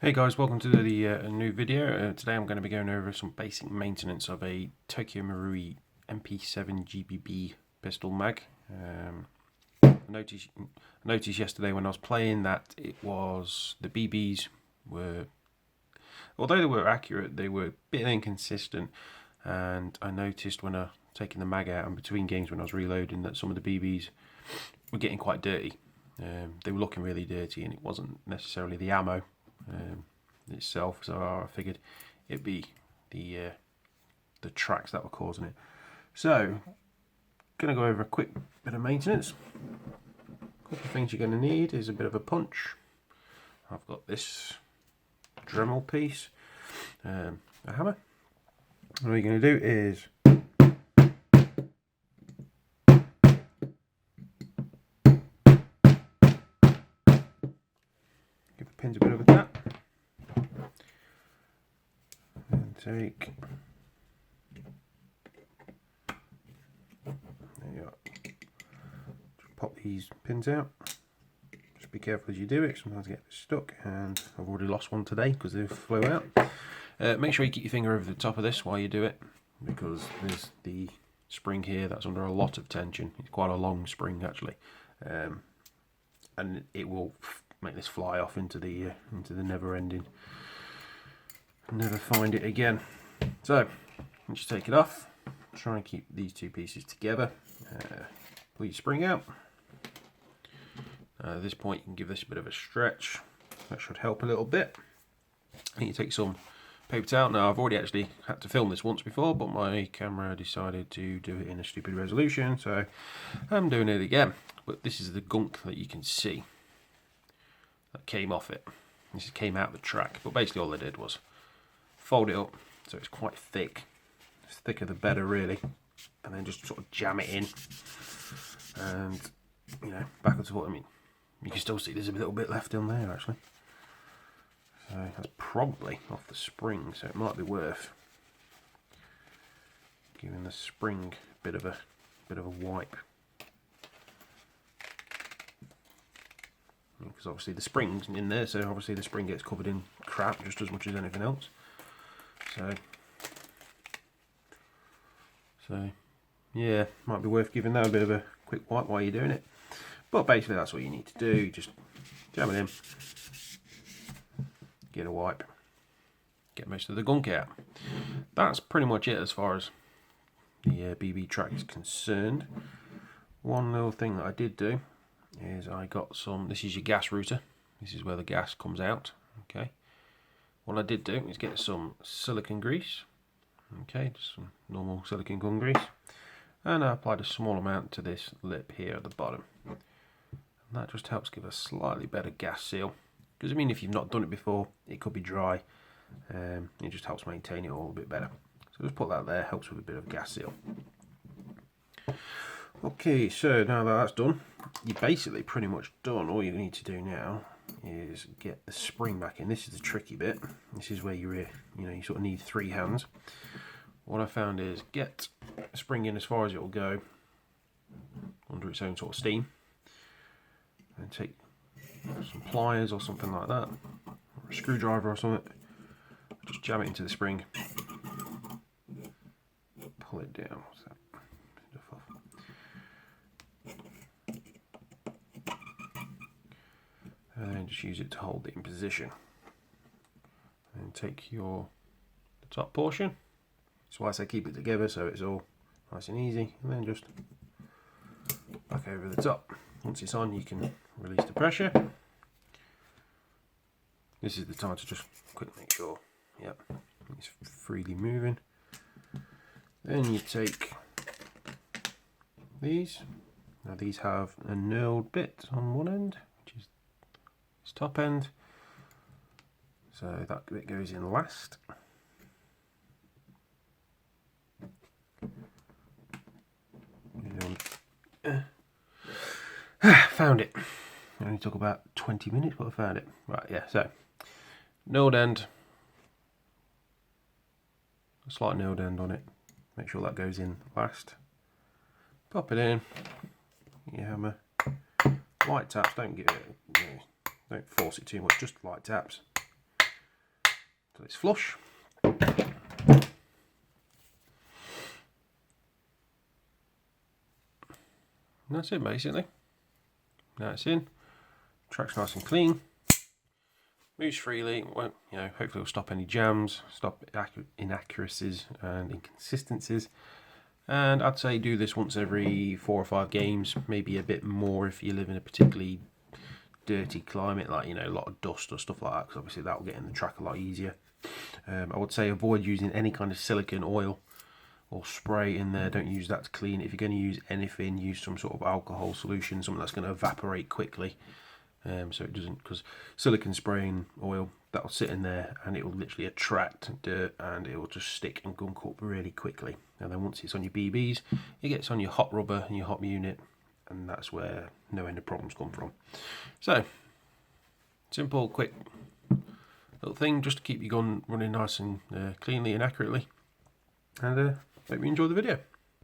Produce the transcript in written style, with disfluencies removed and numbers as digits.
Hey guys, welcome to the new video. Today I'm going to be going over some basic maintenance of a Marui MP7 GBB pistol mag. I noticed yesterday when I was playing that the BBs were, although they were accurate, they were a bit inconsistent, and I noticed when I taking the mag out and between games when I was reloading that some of the BBs were getting quite dirty. They were looking really dirty, and it wasn't necessarily the ammo itself, so I figured it'd be the tracks that were causing it. So, gonna go over a quick bit of maintenance. A couple of things you're gonna need is a bit of a punch. I've got this Dremel piece, a hammer. And all you're gonna do is give the pins a bit of a tap. And take, there you are. Just pop these pins out. Just be careful as you do it, sometimes they get stuck, and I've already lost one today because they flew out. Make sure you keep your finger over the top of this while you do it, because there's the spring here that's under a lot of tension. It's quite a long spring actually, and it will make this fly off into the never-ending. Never find it again. So, once you take it off, try and keep these two pieces together. Pull your spring out. At this point, you can give this a bit of a stretch. That should help a little bit. And you take some paper towel. Now, I've already actually had to film this once before, but my camera decided to do it in a stupid resolution, so I'm doing it again. But this is the gunk that you can see that came off it. This came out the track, but basically all I did was fold it up so it's quite thick. It's thicker the better, really, and then just sort of jam it in, and you know, backwards. What I mean, you can still see there's a little bit left in there actually. So that's probably off the spring, so it might be worth giving the spring a bit of a wipe, because obviously the spring's in there, so obviously the spring gets covered in crap just as much as anything else. So yeah, might be worth giving that a bit of a quick wipe while you're doing it. But basically that's what you need to do. Just jam it in, get a wipe, get most of the gunk out. That's pretty much it as far as the BB track is concerned. One little thing that I did do is I got some, this is your gas router. This is where the gas comes out, okay. What I did do is get some silicone grease, okay, just some normal silicone gun grease, and I applied a small amount to this lip here at the bottom. And that just helps give a slightly better gas seal, because I mean, if you've not done it before, it could be dry. It just helps maintain it all a bit better. So just put that there, helps with a bit of gas seal. Okay, so now that that's done, you're basically pretty much done. All you need to do now is get the spring back in. This is the tricky bit. This is where you sort of need three hands. What I found is get the spring in as far as it will go under its own sort of steam, and take some pliers or something like that, or a screwdriver or something, just jam it into the spring, pull it down. And then just use it to hold it in position. And take the top portion. That's why I say keep it together, so it's all nice and easy. And then just back over the top. Once it's on, you can release the pressure. This is the time to just quickly make sure, yep, it's freely moving. Then you take these. Now these have a knurled bit on one end, which is this top end, so that bit goes in last. Found it. It only took about 20 minutes, but I found it. Right, yeah, so knurled end, a slight knurled end on it. Make sure that goes in last. Pop it in. Your hammer. Light taps. Don't force it too much. Just light taps. so it's flush. And that's it basically. Now it's in, track's nice and clean, moves freely, won't, you know, hopefully it'll stop any jams, stop inaccuracies and inconsistencies. And I'd say do this once every 4 or 5 games, maybe a bit more if you live in a particularly dirty climate, like, you know, a lot of dust or stuff like that, because obviously that will get in the track a lot easier. I would say avoid using any kind of silicone oil or spray in there. Don't use that to clean. If you're going to use anything, use some sort of alcohol solution, something that's going to evaporate quickly, so it doesn't, because silicone spraying oil, that'll sit in there and it will literally attract dirt and it will just stick and gunk up really quickly. And then once it's on your BBs, it gets on your hot rubber and your hot unit, and that's where no end of problems come from. So simple, quick little thing just to keep your gun running nice and cleanly and accurately. And hope you enjoy the video.